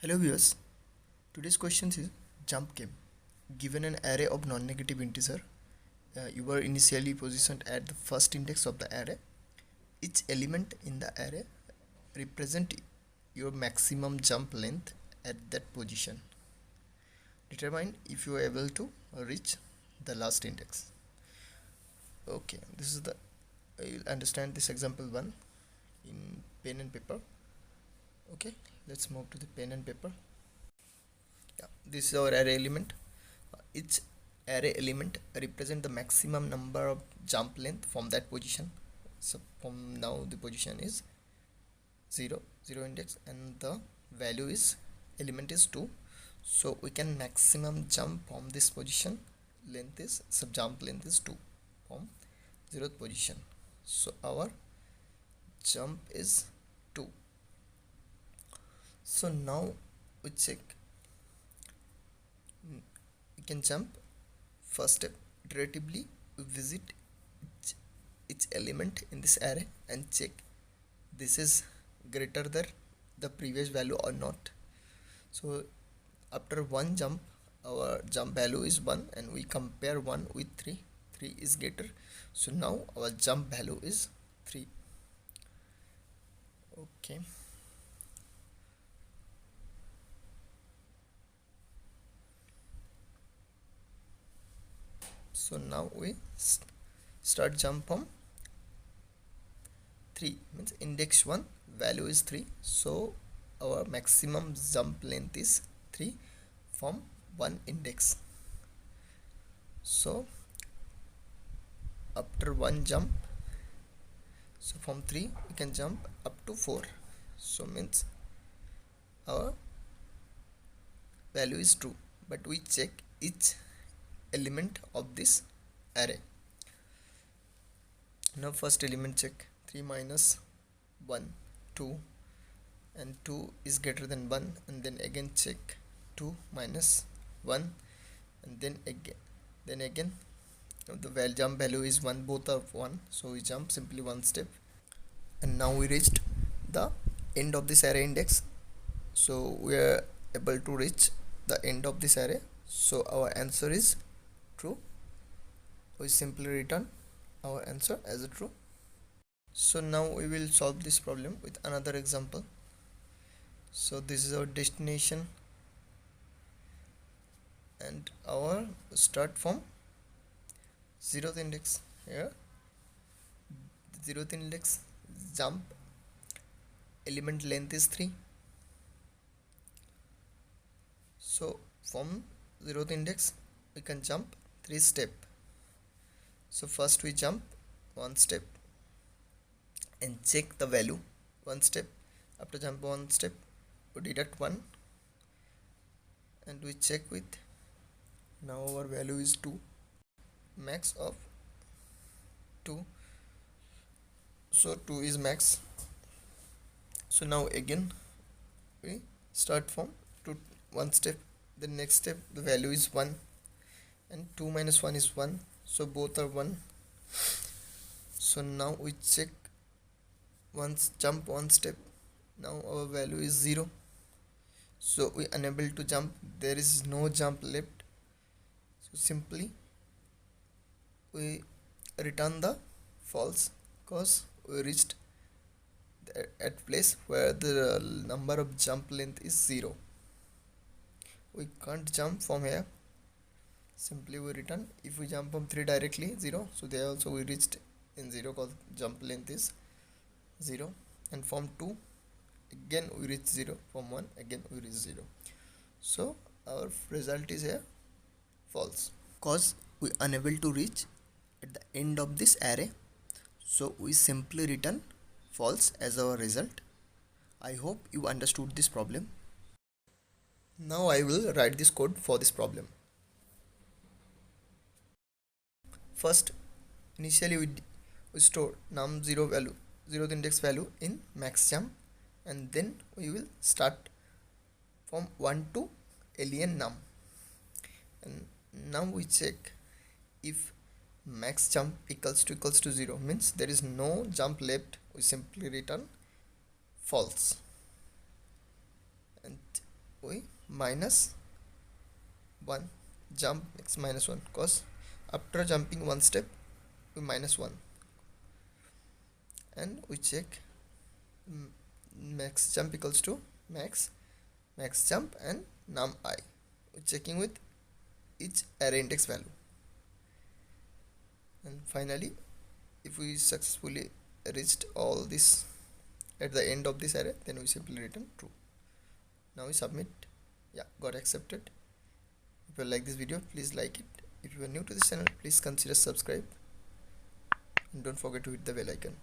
Hello viewers, today's question is jump game. Given an array of non-negative integer, you were initially positioned at the first index of the array. Each element in the array represent your maximum jump length at that position. Determine if you are able to reach the last index. Okay, this is the you'll understand this example 1 in pen and paper. Okay, let's move to the pen and paper. Yeah, this is our array element. Each array element represent the maximum number of jump length from that position. So from now the position is 0 index and the value is element is 2, so we can maximum jump from this position. Length is jump length is 2 from 0th position, so our jump is 2. So now we check, we can jump. First step, iteratively we visit each element in this array and check this is greater than the previous value or not. So after one jump, our jump value is 1 and we compare 1 with 3 is greater, so now our jump value is 3. Okay, so now we start jump from 3, means index 1 value is 3, so our maximum jump length is 3 from 1 index. So after one jump, so from 3 we can jump up to 4, so means our value is 2, but we check each element of this array. Now first element check, 3 minus 1 2, and 2 is greater than 1, and then again check 2 minus 1, and then again the jump value is 1, both are 1, so we jump simply one step, and now we reached the end of this array index. So we are able to reach the end of this array, so our answer is true. We simply return our answer as a true. So now we will solve this problem with another example. So this is our destination and our start from 0th index. Here 0th index jump element length is 3, so from 0th index we can jump 3 step. So first we jump one step and check the value one step. After jump one step we deduct 1 and we check with, now our value is 2, max of 2, so 2 is max. So now again we start from 2 one step, the next step the value is 1 and 2 minus 1 is 1, so both are 1. So now we check once, jump one step, now our value is 0, so we unable to jump, there is no jump left, so simply we return the false because we reached at place where the number of jump length is 0. We can't jump from here, simply we return. If we jump from 3 directly 0, so there also we reached in 0 because jump length is 0, and from 2 again we reach 0, from 1 again we reach 0, so our result is here false because we unable to reach at the end of this array, so we simply return false as our result. I hope you understood this problem. Now I will write this code for this problem. First, initially we store num0 value, 0th index value in max jump, and then we will start from 1 to alien num, and now we check if max jump equals to 0, means there is no jump left, we simply return false. And we minus 1, jump x minus 1, cause after jumping one step we minus 1, and we check max jump equals to max jump and num I. We're checking with each array index value, and finally if we successfully reached all this at the end of this array, then we simply return true. Now we submit. Yeah, got accepted. If you like this video, please like it. If you are new to this channel, please consider subscribe, and don't forget to hit the bell icon.